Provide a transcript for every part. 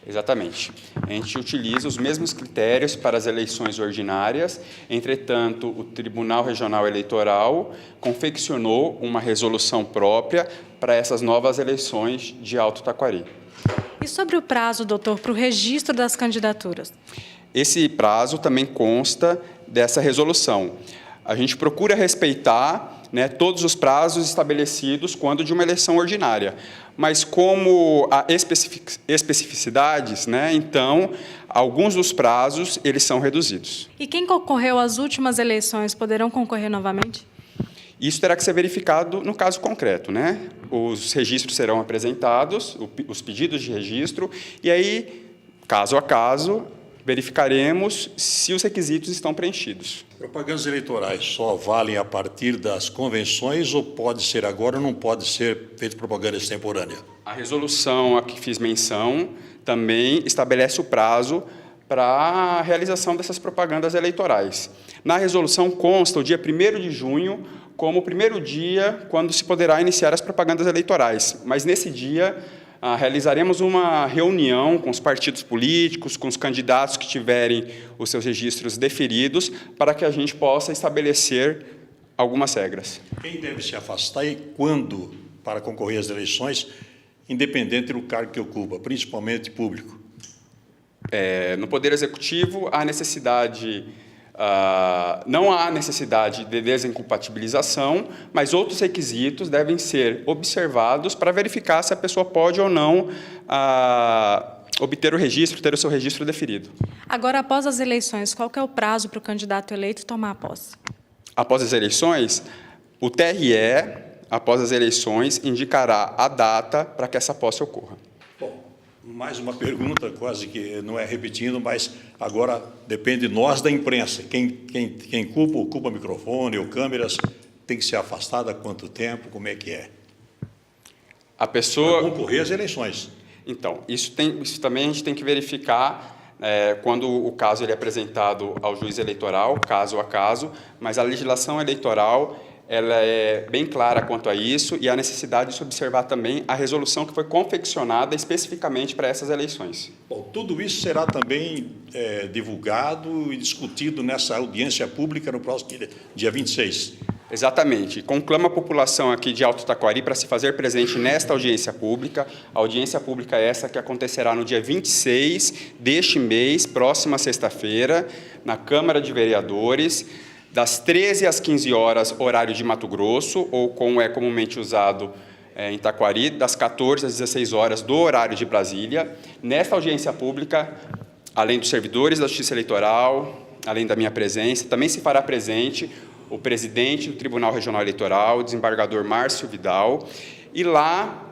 Exatamente. A gente utiliza os mesmos critérios para as eleições ordinárias, entretanto, o Tribunal Regional Eleitoral confeccionou uma resolução própria para essas novas eleições de Alto Taquari. E sobre o prazo, doutor, para o registro das candidaturas? Esse prazo também consta dessa resolução. A gente procura respeitar, todos os prazos estabelecidos quando de uma eleição ordinária. Mas como há especificidades, então, alguns dos prazos eles são reduzidos. E quem concorreu às últimas eleições poderão concorrer novamente? Isso terá que ser verificado no caso concreto, Os registros serão apresentados, os pedidos de registro, e aí, caso a caso, verificaremos se os requisitos estão preenchidos. Propagandas eleitorais só valem a partir das convenções ou pode ser agora ou não pode ser feita propaganda extemporânea? A resolução a que fiz menção também estabelece o prazo para a realização dessas propagandas eleitorais. Na resolução consta o dia 1º de junho como o primeiro dia quando se poderá iniciar as propagandas eleitorais, mas nesse dia realizaremos uma reunião com os partidos políticos, com os candidatos que tiverem os seus registros deferidos, para que a gente possa estabelecer algumas regras. Quem deve se afastar e quando para concorrer às eleições, independente do cargo que ocupa, principalmente público? No Poder Executivo, não há necessidade de desincompatibilização, mas outros requisitos devem ser observados para verificar se a pessoa pode ou não obter o registro, ter o seu registro deferido. Agora, após as eleições, qual que é o prazo para o candidato eleito tomar posse? Após as eleições, o TRE, após as eleições, indicará a data para que essa posse ocorra. Mais uma pergunta, quase que não é repetindo, mas agora depende de nós da imprensa. Quem ocupa microfone ou câmeras tem que ser afastado há quanto tempo? Como é que é? A pessoa... Para concorrer às eleições. Então, isso também a gente tem que verificar quando o caso ele é apresentado ao juiz eleitoral, caso a caso, mas a legislação eleitoral ela é bem clara quanto a isso e a necessidade de se observar também a resolução que foi confeccionada especificamente para essas eleições. Bom, tudo isso será também divulgado e discutido nessa audiência pública no próximo dia 26. Exatamente. Conclama a população aqui de Alto Taquari para se fazer presente nesta audiência pública. A audiência pública é essa que acontecerá no dia 26 deste mês, próxima sexta-feira, na Câmara de Vereadores, das 13 às 15 horas, horário de Mato Grosso, ou como é comumente usado em Taquari, das 14 às 16 horas do horário de Brasília. Nesta audiência pública, além dos servidores da Justiça Eleitoral, além da minha presença, também se fará presente o presidente do Tribunal Regional Eleitoral, o desembargador Márcio Vidal, e lá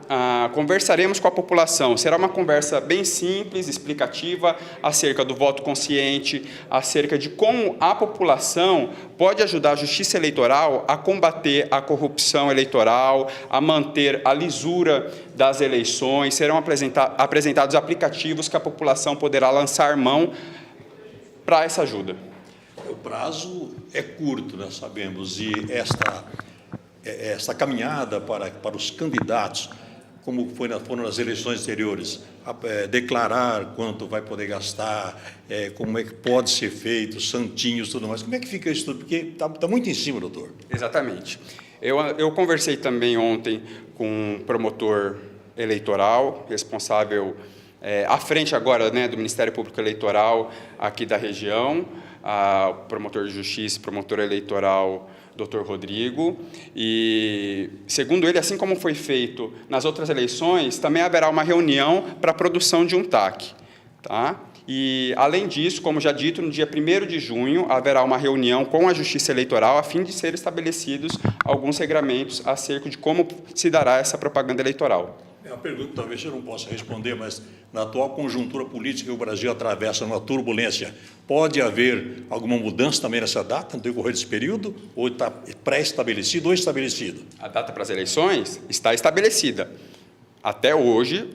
conversaremos com a população. Será uma conversa bem simples, explicativa, acerca do voto consciente, acerca de como a população pode ajudar a Justiça Eleitoral a combater a corrupção eleitoral, a manter a lisura das eleições. Serão apresentados aplicativos que a população poderá lançar mão para essa ajuda. O prazo é curto, nós sabemos, e esta caminhada para os candidatos, como foram nas eleições anteriores, declarar quanto vai poder gastar, como é que pode ser feito, santinhos, tudo mais. Como é que fica isso tudo? Porque está muito em cima, doutor. Exatamente. Eu conversei também ontem com um promotor eleitoral, responsável à frente agora do Ministério Público Eleitoral aqui da região, o promotor de justiça, promotor eleitoral, Dr. Rodrigo, e, segundo ele, assim como foi feito nas outras eleições, também haverá uma reunião para a produção de um TAC. Tá? E, além disso, como já dito, no dia 1º de junho, haverá uma reunião com a Justiça Eleitoral a fim de ser estabelecidos alguns regramentos acerca de como se dará essa propaganda eleitoral. É uma pergunta que talvez eu não possa responder, mas na atual conjuntura política que o Brasil atravessa, numa turbulência, pode haver alguma mudança também nessa data, no decorrer desse período, ou está pré-estabelecido ou estabelecido? A data para as eleições está estabelecida. Até hoje,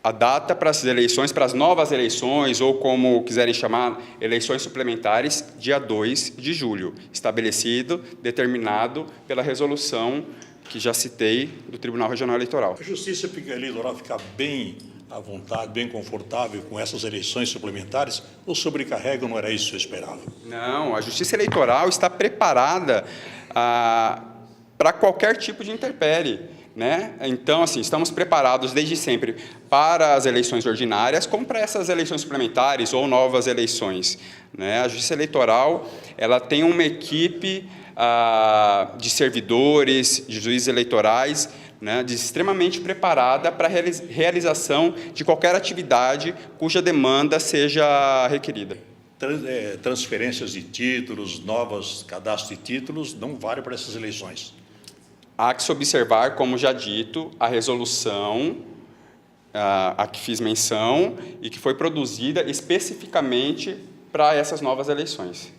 a data para as eleições, para as novas eleições, ou como quiserem chamar, eleições suplementares, dia 2 de julho, estabelecido, determinado pela resolução que já citei do Tribunal Regional Eleitoral. A Justiça Eleitoral fica bem à vontade, bem confortável com essas eleições suplementares, ou sobrecarrega, não era isso que eu esperava? Não, a Justiça Eleitoral está preparada para qualquer tipo de intempérie, né? Então, assim, estamos preparados desde sempre para as eleições ordinárias, como para essas eleições suplementares ou novas eleições, né? A Justiça Eleitoral, ela tem uma equipe de servidores, de juízes eleitorais, né, extremamente preparada para a realização de qualquer atividade cuja demanda seja requerida. Transferências de títulos, novos cadastros de títulos, não vale para essas eleições. Há que se observar, como já dito, a resolução a que fiz menção e que foi produzida especificamente para essas novas eleições.